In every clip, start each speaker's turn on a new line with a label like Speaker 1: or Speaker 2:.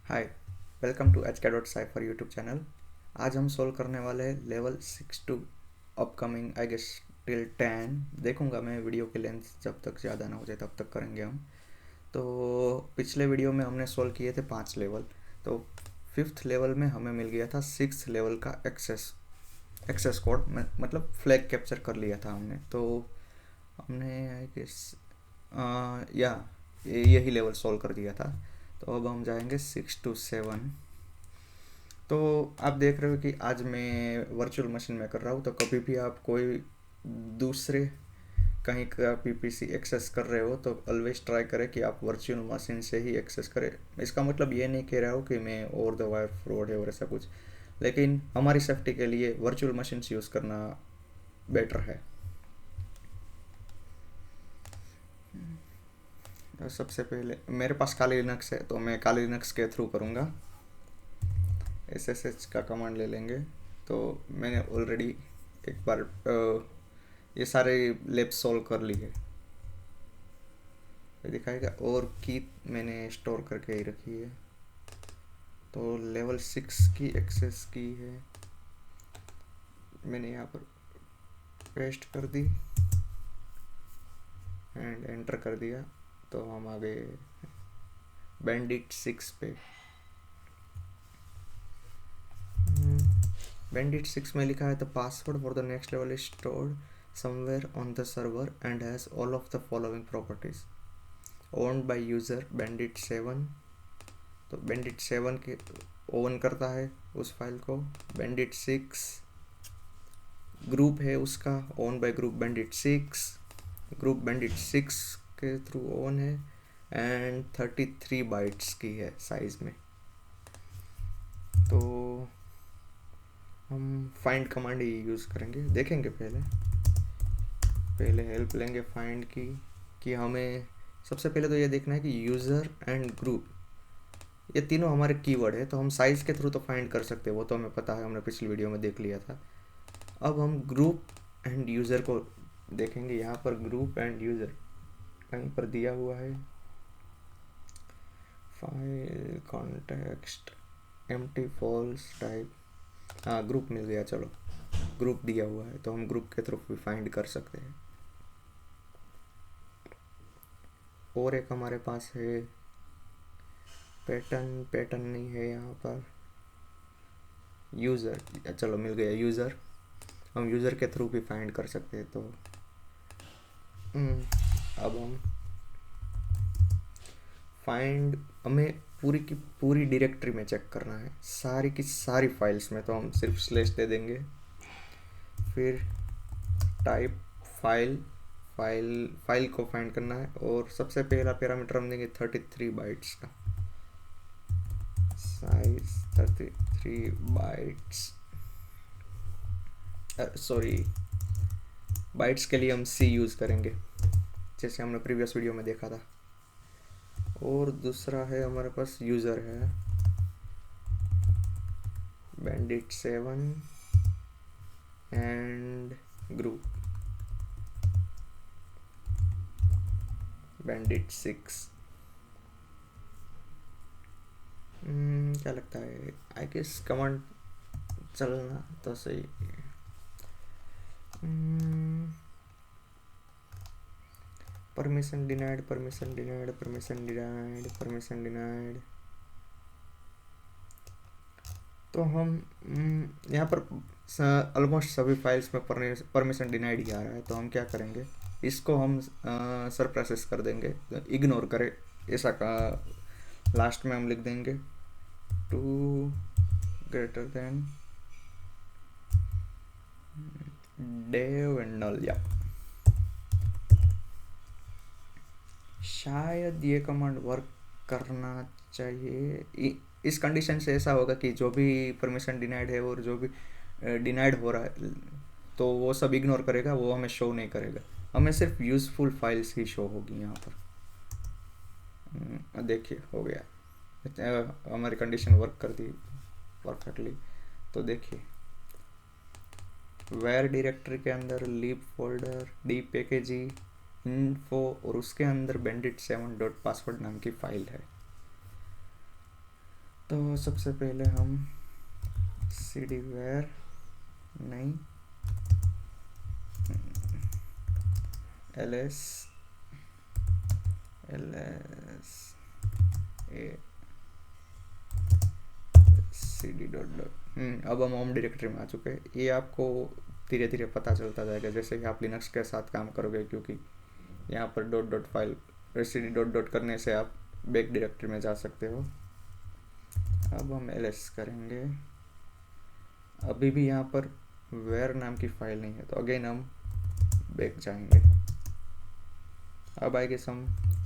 Speaker 1: Hi, welcome to HK.Cypher YouTube channel. आज हम solve करने वाले हैं level 6 to upcoming I guess till 10। देखूंगा मैं वीडियो की लेंथ जब तक ज़्यादा ना हो जाए तब तक करेंगे हम। तो पिछले वीडियो में हमने सोल्व किए थे 5 लेवल। तो 5th लेवल में हमें मिल गया था 6th लेवल का एक्सेस कोड में, मतलब फ्लैग कैप्चर कर लिया था हमने। तो हमने आई गेस या यही लेवल सोल्व कर दिया था। तो अब हम जाएंगे 6 to 7। तो आप देख रहे हो कि आज मैं वर्चुअल मशीन में कर रहा हूँ। तो कभी भी आप कोई दूसरे कहीं का पीपीसी एक्सेस कर रहे हो तो ऑलवेज ट्राई करें कि आप वर्चुअल मशीन से ही एक्सेस करें। इसका मतलब ये नहीं कह रहा हूँ कि मैं ओवर द वायर फ्रॉड है और ऐसा कुछ, लेकिन हमारी सेफ्टी के लिए वर्चुअल मशीन यूज़ करना बेटर है। तो सबसे पहले मेरे पास काली लिनक्स है तो मैं काली लिनक्स के थ्रू करूँगा। SSH का कमांड ले लेंगे। तो मैंने ऑलरेडी एक बार ये सारे लैब सॉल्व कर लिए। ये दिखाएगा और की मैंने स्टोर करके ही रखी है। तो लेवल 6 की एक्सेस की है, मैंने यहाँ पर पेस्ट कर दी एंड एंटर कर दिया। तो हम आ गए बैंडिट 6 पे। बैंडिट 6 में लिखा है the password for the next level is stored somewhere on the server and has all of the following properties owned by user bandit 7। तो बैंडिट 7 के ओन करता है उस फाइल को। बैंडिट 6 ग्रुप है उसका, own by group bandit 6। Group bandit 6 के through own है एंड 33 बाइट्स की है साइज में। तो हम फाइंड कमांड ही यूज़ करेंगे, देखेंगे पहले हेल्प लेंगे फाइंड की। कि हमें सबसे पहले तो ये देखना है कि यूज़र एंड ग्रुप ये तीनों हमारे कीवर्ड है। तो हम साइज़ के थ्रू तो फाइंड कर सकते हैं, वो तो हमें पता है, हमने पिछली वीडियो में देख लिया था। अब हम ग्रुप एंड यूज़र को देखेंगे। यहाँ पर ग्रुप एंड यूज़र कहीं पर दिया हुआ है। File context empty false type, हाँ ग्रुप मिल गया। चलो ग्रुप दिया हुआ है तो हम ग्रुप के थ्रू भी फाइंड कर सकते हैं। और एक हमारे पास है पैटर्न नहीं है यहाँ पर। यूज़र, चलो मिल गया यूज़र। हम यूज़र के थ्रू भी फाइंड कर सकते हैं। तो अब हम फाइंड, हमें पूरी की पूरी डायरेक्टरी में चेक करना है, सारी की सारी फाइल्स में। तो हम सिर्फ स्लेश दे देंगे, फिर टाइप फाइल, फाइल को फाइंड करना है। और सबसे पहला पैरामीटर हम देंगे 33 बाइट्स का साइज। 33 बाइट्स, सॉरी बाइट्स के लिए हम C यूज़ करेंगे जैसे हमने प्रीवियस वीडियो में देखा था। और दूसरा है हमारे पास यूज़र है बैंडिट 7 एंड ग्रुप बैंडिट 6। क्या लगता है, आई गेस कमांड चलना तो सही। Permission denied, permission denied, permission denied, permission denied. तो हम यहाँ पर ऑलमोस्ट सभी फाइल्स में परमिशन डिनाइड ही आ रहा है। तो हम क्या करेंगे, इसको हम सरप्राइसेस कर देंगे, इग्नोर करें ऐसा का। लास्ट में हम लिख देंगे two greater than dev and null. या शायद ये कमांड वर्क करना चाहिए। इस कंडीशन से ऐसा होगा कि जो भी परमिशन डिनाइड है और जो भी डिनाइड हो रहा है तो वो सब इग्नोर करेगा, वो हमें शो नहीं करेगा। हमें सिर्फ यूज़फुल फाइल्स ही शो होगी यहाँ पर। देखिए हो गया, हमारी कंडीशन वर्क कर दी परफेक्टली। तो देखिए वेयर डायरेक्टरी के अंदर लीप फोल्डर डी पैकेजी इन्फो और उसके अंदर bandit7.password नाम की फाइल है। तो सबसे पहले हम cd where नहीं ls a cd dot dot अब हम होम डायरेक्टरी में आ चुके हैं। ये आपको धीरे धीरे पता चलता जाएगा जैसे कि आप लिनक्स के साथ काम करोगे, क्योंकि यहाँ पर dot dot file cd dot dot करने से आप बैक डायरेक्टरी में जा सकते हो। अब हम ls करेंगे। अभी भी यहाँ पर वेयर नाम की फाइल नहीं है, तो अगेन हम बैक जाएंगे। अब आई गेस हम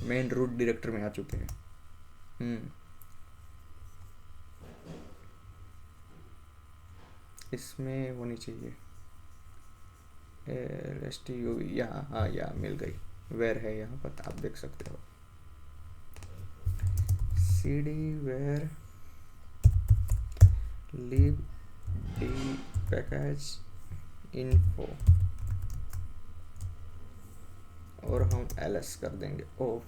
Speaker 1: मेन रूट डायरेक्टरी में आ चुके हैं। इसमें होनी चाहिए LSTU, यहाँ हाँ यहाँ मिल गई, वेयर है यहाँ पर आप देख सकते हो। cd where lib d package info और हम ls कर देंगे। ओ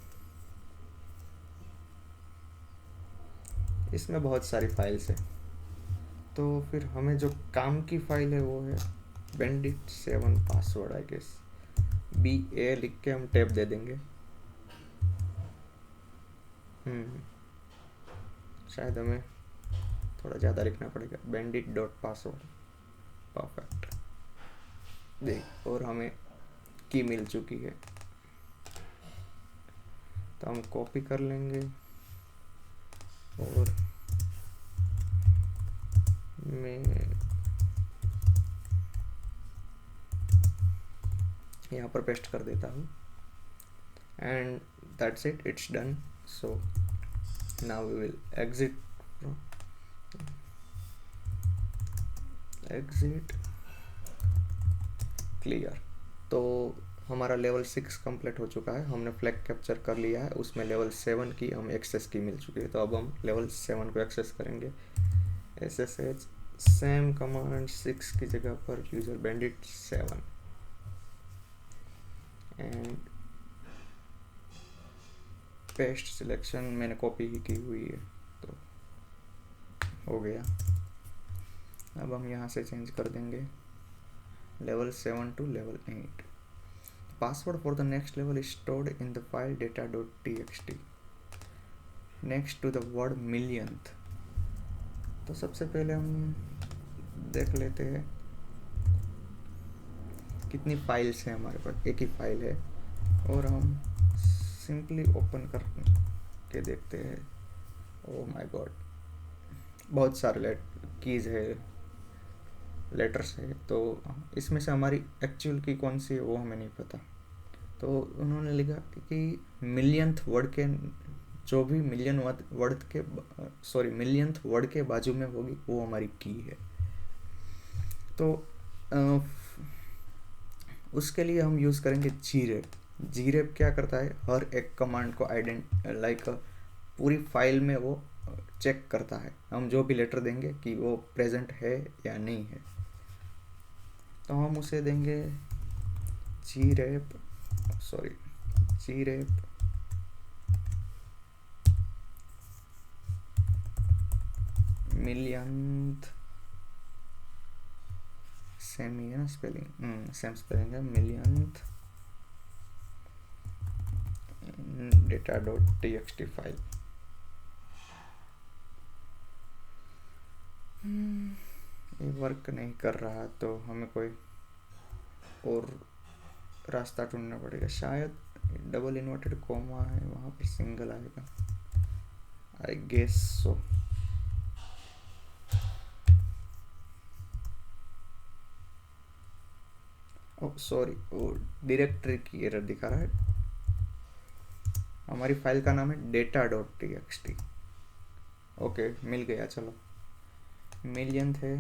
Speaker 1: इसमें बहुत सारी फाइल्स है, तो फिर हमें जो काम की फाइल है वो है bandit7 password. I guess BA लिख के हम टैब दे देंगे। शायद हमें थोड़ा ज़्यादा लिखना पड़ेगा, bandit डॉट पासवर्ड। परफेक्ट देख, और हमें की मिल चुकी है, तो हम कॉपी कर लेंगे और मैं यहाँ पर पेस्ट कर देता हूँ and that's it, it's done. So now we will exit clear. तो हमारा लेवल 6 कंप्लीट हो चुका है, हमने फ्लैग कैप्चर कर लिया है, उसमें लेवल 7 की हम एक्सेस की मिल चुकी है। तो अब हम लेवल 7 को एक्सेस करेंगे। SSH सेम कमांड 6 की जगह पर user bandit7 and paste selection मैंने कॉपी ही की हुई है, तो हो गया। अब हम यहाँ से चेंज कर देंगे level 7 to level 8. Password for the next level is stored in the file data.txt next to the word millionth. तो सबसे पहले हम देख लेते हैं कितनी फाइल्स हैं हमारे पास। एक ही फाइल है और हम सिंपली ओपन करके देखते हैं। ओह माय गॉड, बहुत सारे कीज है, लेटर्स है, तो इसमें से हमारी एक्चुअल की कौन सी है वो हमें नहीं पता। तो उन्होंने लिखा कि मिलियंथ वर्ड के, जो भी मिलियंथ वर्ड के बाजू में होगी वो हमारी की है। तो उसके लिए हम यूज़ करेंगे ग्रेप। ग्रेप क्या करता है, हर एक कमांड को पूरी फाइल में वो चेक करता है, हम जो भी लेटर देंगे कि वो प्रेजेंट है या नहीं है। तो हम उसे देंगे ग्रेप मिलियंथ, सेम ही है ना स्पेलिंग, सेम स्पेलिंग है, मिलियंथ data.txt फाइल। ये वर्क नहीं कर रहा, तो हमें कोई और रास्ता ढूंढना पड़ेगा। शायद डबल इन्वर्टेड कॉमा है, वहाँ पर सिंगल आएगा, I guess so. Oh sorry, वो डायरेक्टरी की एरर दिखा रहा है। हमारी फाइल का नाम है data.txt। ओके मिल गया, चलो मिलियंथ है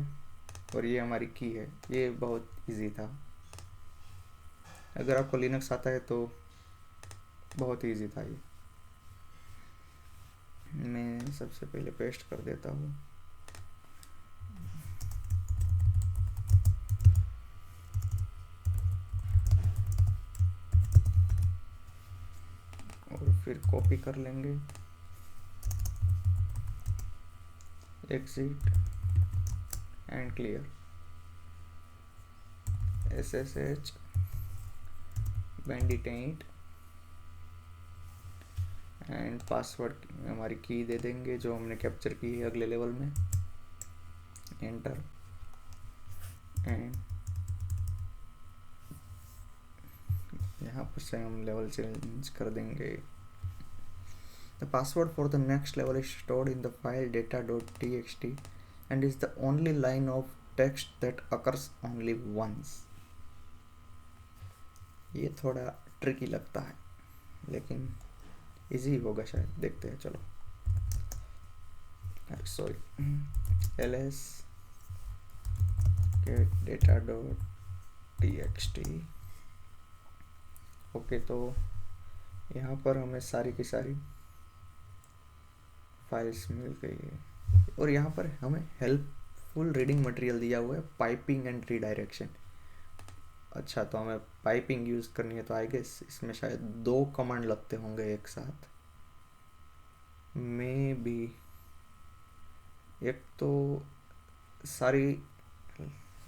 Speaker 1: और ये हमारी की है। ये बहुत इजी था, अगर आपको लिनक्स आता है तो बहुत इजी था ये। मैं सबसे पहले पेस्ट कर देता हूँ। और फिर कॉपी कर लेंगे exit and clear ssh bandit 8 and password हमारी की दे देंगे जो हमने कैप्चर की है अगले लेवल में, एंटर एंड यहाँ पर से हम लेवल चेंज कर देंगे। The password for the next level is stored in the file data.txt and is the only line of text that occurs only once। ये थोड़ा ट्रिकी लगता है लेकिन इजी होगा शायद, देखते हैं चलो। Sorry ls get data.txt। Okay, तो यहाँ पर हमें सारी की सारी फाइल्स मिल गई है और यहाँ पर हमें हेल्पफुल रीडिंग मटेरियल दिया हुआ है, पाइपिंग एंड रीडायरेक्शन। अच्छा, तो हमें पाइपिंग यूज़ करनी है तो आई गेस इसमें शायद 2 कमांड लगते होंगे एक साथ, मे बी। एक तो सारी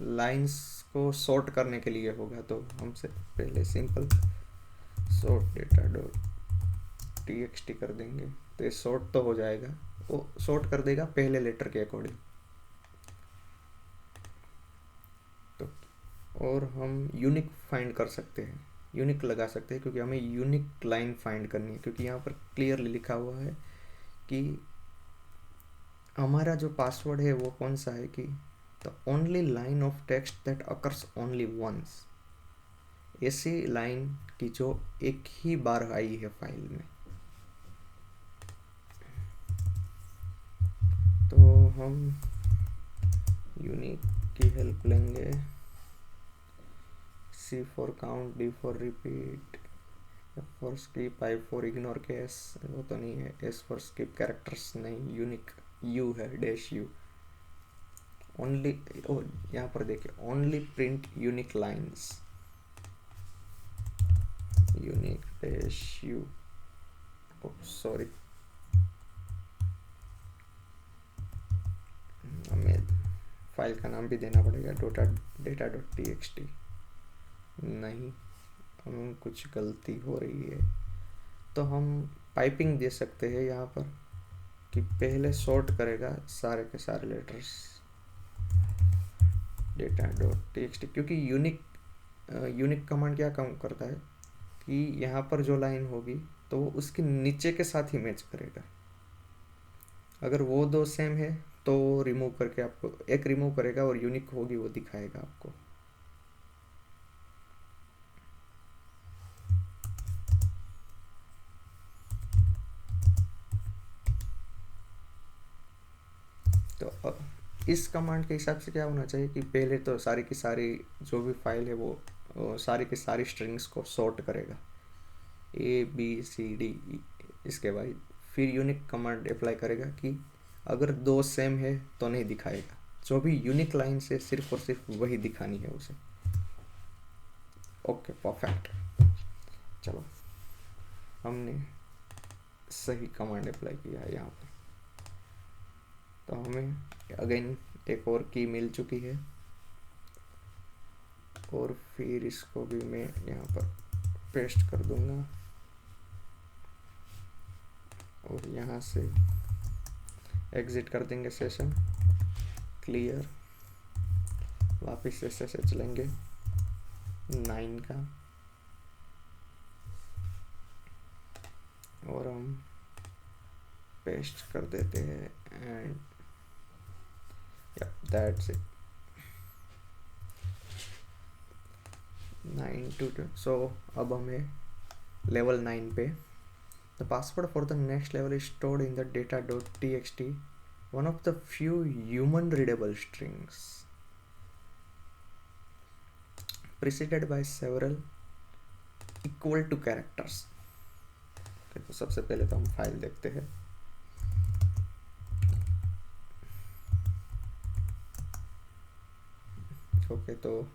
Speaker 1: लाइंस को सॉर्ट करने के लिए होगा, तो हमसे पहले सिंपल सॉर्ट data.txt कर देंगे तो ये सॉर्ट तो हो जाएगा, वो सॉर्ट कर देगा पहले लेटर के अकॉर्डिंग। तो और हम यूनिक फाइंड कर सकते हैं, यूनिक लगा सकते हैं, क्योंकि हमें यूनिक लाइन फाइंड करनी है, क्योंकि यहाँ पर क्लियरली लिखा हुआ है कि हमारा जो पासवर्ड है वो कौन सा है कि the only line of text that occurs only once, ऐसी लाइन की जो एक ही बार आई है फाइल में। तो हम यूनिक की हेल्प लेंगे, C for count, D for repeat, F for skip, I for ignore case, वो तो नहीं है, S फॉर स्किप कैरेक्टर्स नहीं, यूनिक U है, डैश U। ओनली, यहाँ पर देखिए only print unique lines, unique dash U। Sorry, हमें फाइल का नाम भी देना पड़ेगा, data.txt। नहीं, हमें कुछ गलती हो रही है, तो हम पाइपिंग दे सकते हैं यहाँ पर कि पहले सॉर्ट करेगा सारे के सारे लेटर्स data.txt, क्योंकि यूनिक कमांड क्या काम करता है कि यहाँ पर जो लाइन होगी तो वो उसके नीचे के साथ ही मैच करेगा। अगर वो 2 सेम है तो रिमूव करके आपको एक रिमूव करेगा और यूनिक होगी वो दिखाएगा आपको। तो इस कमांड के हिसाब से क्या होना चाहिए कि पहले तो सारी की सारी जो भी फाइल है वो सारी की सारी स्ट्रिंग्स को सॉर्ट करेगा, ABCD। इसके बाद फिर यूनिक कमांड अप्लाई करेगा कि अगर 2 सेम है तो नहीं दिखाएगा, जो भी यूनिक लाइन से सिर्फ और सिर्फ वही दिखानी है उसे। Okay, perfect. चलो, हमने सही कमांड अप्लाई किया है यहाँ पर। तो हमें अगेन एक और की मिल चुकी है और फिर इसको भी मैं यहाँ पर पेस्ट कर दूंगा और यहाँ से एग्जिट कर देंगे सेशन, क्लियर, वापस से सेशन चलेंगे 9 का और हम पेस्ट कर देते हैं एंड दैट्स इट। 9 to 2। सो अब हमें लेवल 9 पे the password for the next level is stored in the data.txt, one of the few human readable strings preceded by several equal to characters। तो सबसे पहले तो हम फाइल देखते हैं। ओके, तो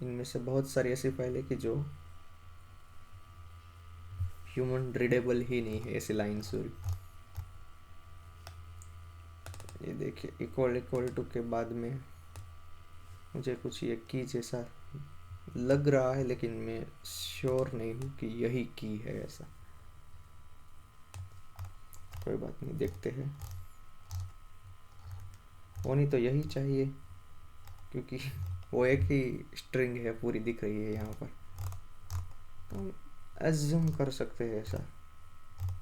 Speaker 1: इनमें से बहुत सारी ऐसी फाइल है कि जो ह्यूमन रीडेबल ही नहीं है, ऐसी लाइन। सॉरी, ये देखिए इक्वल इक्वल टू के बाद में मुझे कुछ ये की जैसा लग रहा है, लेकिन मैं श्योर नहीं हूँ कि यही की है ऐसा। कोई बात नहीं, देखते हैं। होनी तो यही चाहिए क्योंकि वो एक ही स्ट्रिंग है, पूरी दिख रही है यहाँ पर। तो हम एज्यूम कर सकते हैं ऐसा,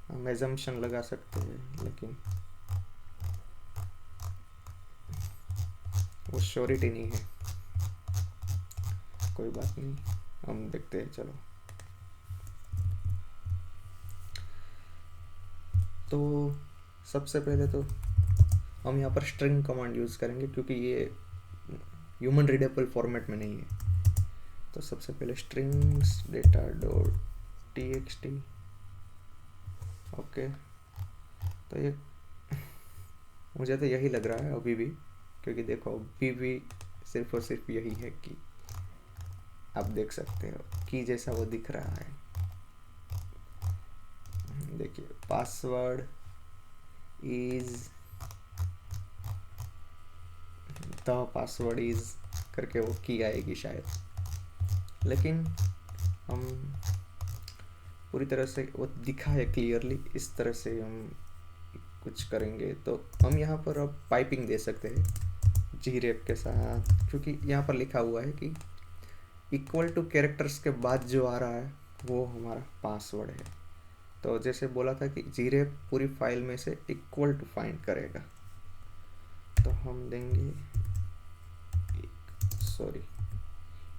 Speaker 1: हम एजम्पशन लगा सकते हैं, लेकिन वो श्योरिटी नहीं है। कोई बात नहीं, हम देखते हैं। चलो, तो सबसे पहले तो हम यहाँ पर स्ट्रिंग कमांड यूज़ करेंगे क्योंकि ये ह्यूमन रीडेबल फॉर्मेट में नहीं है। तो सबसे पहले strings data dot txt। Okay, तो ये मुझे तो यही लग रहा है अभी भी, क्योंकि देखो अभी भी सिर्फ और सिर्फ यही है कि आप देख सकते हो की जैसा वो दिख रहा है। देखिए password is the password is करके वो की आएगी शायद, लेकिन हम पूरी तरह से वो दिखा है क्लियरली। इस तरह से हम कुछ करेंगे तो हम यहाँ पर अब पाइपिंग दे सकते हैं जीरेप के साथ, क्योंकि यहाँ पर लिखा हुआ है कि इक्वल टू कैरेक्टर्स के बाद जो आ रहा है वो हमारा पासवर्ड है। तो जैसे बोला था कि जीरेप पूरी फाइल में से इक्वल टू फाइंड करेगा, तो हम देंगे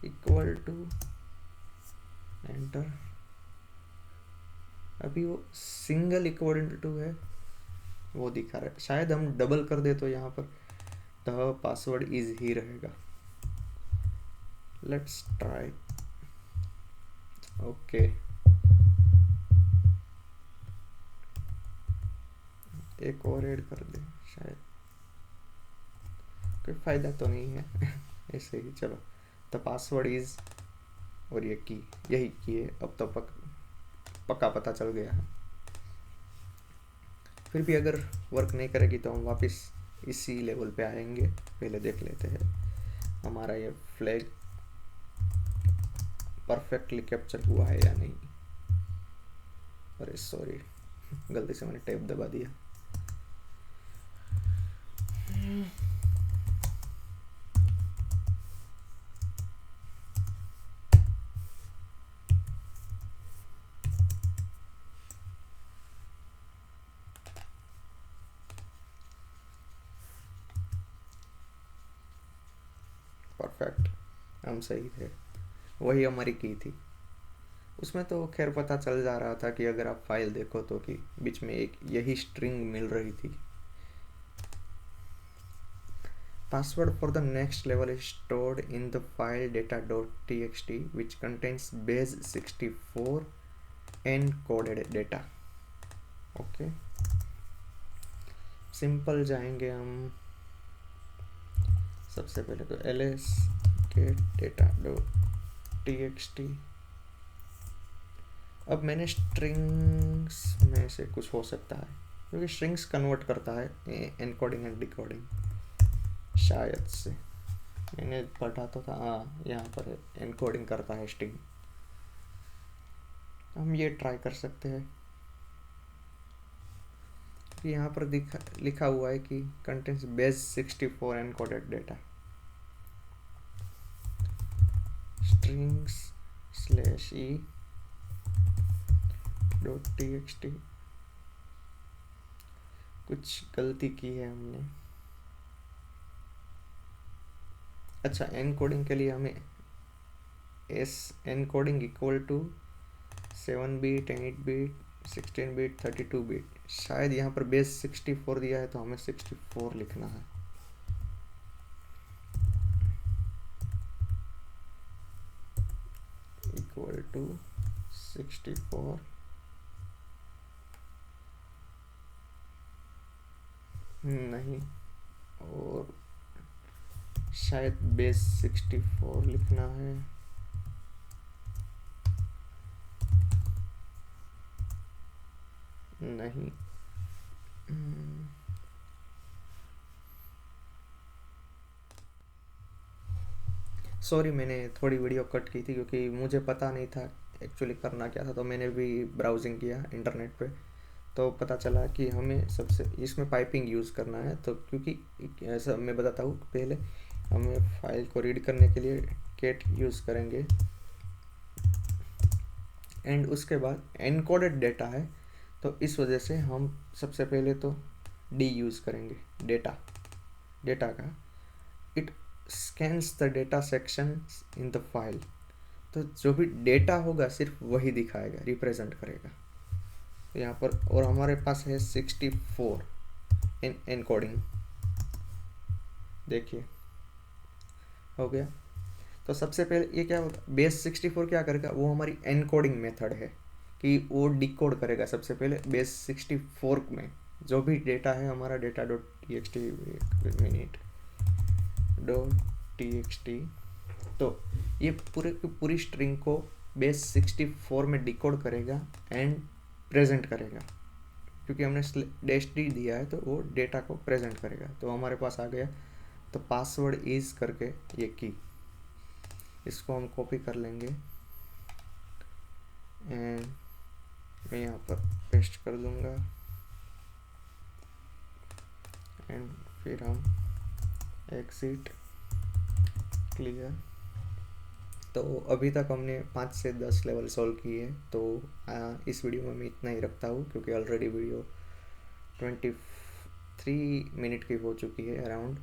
Speaker 1: इक्वल टू एंटर। अभी वो सिंगल इक्वल टू है वो दिखा रहा है, शायद हम डबल कर दे तो यहाँ पर द पासवर्ड इज ही रहेगा। Let's try. ओके, एक और ऐड कर दे, शायद कोई फायदा तो नहीं है ऐसे ही। चलो, द पासवर्ड इज, और ये की यही की है। अब तो पक्का पता चल गया है। फिर भी अगर वर्क नहीं करेगी तो हम वापस इसी लेवल पे आएंगे। पहले देख लेते हैं हमारा ये फ्लैग परफेक्टली कैप्चर हुआ है या नहीं। अरे सॉरी, गलती से मैंने टैब दबा दिया। परफेक्ट, हम सही थे, वही हमारी की थी। उसमें तो खैर पता चल जा रहा था कि अगर आप फाइल देखो तो कि बीच में एक यही स्ट्रिंग मिल रही थी। Password for the next level is stored in the file data.txt which contains base 64 encoded data। Okay, simple जाएंगे हम। सबसे पहले तो ls get data.txt। अब मैंने स्ट्रिंग्स में से कुछ हो सकता है, क्योंकि स्ट्रिंग्स कन्वर्ट करता है एनकोडिंग एंड डिकोडिंग, शायद से मैंने पढ़ा तो था। हाँ, यहाँ पर एनकोडिंग करता है स्ट्रिंग। हम ये ट्राई कर सकते हैं कि यहाँ पर लिखा हुआ है कि contents base 64 encoded data. Strings /e .txt, कुछ गलती की है हमने। अच्छा, एनकोडिंग के लिए हमें encoding equal to 7 bit 8 bit 16 bit 32 bit, शायद यहाँ पर बेस 64 दिया है तो हमें 64 लिखना है। इक्वल टू 64 नहीं, और शायद बेस 64 लिखना है। नहीं, सॉरी, मैंने थोड़ी वीडियो कट की थी क्योंकि मुझे पता नहीं था एक्चुअली करना क्या था, तो मैंने भी ब्राउजिंग किया इंटरनेट पे, तो पता चला कि हमें सबसे इसमें पाइपिंग यूज़ करना है। तो क्योंकि ऐसा मैं बताता हूँ, पहले हमें फाइल को रीड करने के लिए कैट यूज़ करेंगे, एंड उसके बाद एनकोडेड डेटा है तो इस वजह से हम सबसे पहले तो डी यूज़ करेंगे, डेटा का। It scans the data section in the file, तो जो भी डेटा होगा सिर्फ वही दिखाएगा, रिप्रेजेंट करेगा। तो यहाँ पर और हमारे पास है 64 एनकोडिंग, देखिए हो गया। तो सबसे पहले ये क्या होगा, बेस 64 क्या करेगा, वो हमारी एनकोडिंग मेथड है कि वो डिकोड करेगा सबसे पहले बेस 64 में जो भी डेटा है हमारा, data dot T x T, minute dot T x T. तो ये पूरे की पूरी स्ट्रिंग को बेस 64 में डिकोड करेगा एंड प्रेजेंट करेगा, क्योंकि हमने डैश डी दिया है तो वो डेटा को प्रेजेंट करेगा। तो हमारे पास आ गया, तो पासवर्ड इज करके ये की, इसको हम कॉपी कर लेंगे एंड मैं यहाँ पर पेस्ट कर दूंगा एंड फिर हम एग्जिट क्लियर। तो अभी तक हमने 5 से 10 लेवल सॉल्व किए, तो इस वीडियो में मैं इतना ही रखता हूँ क्योंकि ऑलरेडी वीडियो 23 मिनट की हो चुकी है अराउंड,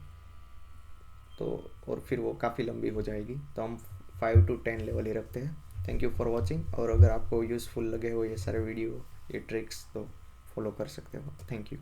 Speaker 1: तो और फिर वो काफ़ी लंबी हो जाएगी, तो हम 5 to 10 लेवल ही रखते हैं। थैंक यू फॉर वॉचिंग, और अगर आपको यूज़फुल लगे हो ये सारे वीडियो, ये ट्रिक्स, तो फॉलो कर सकते हो। Thank you.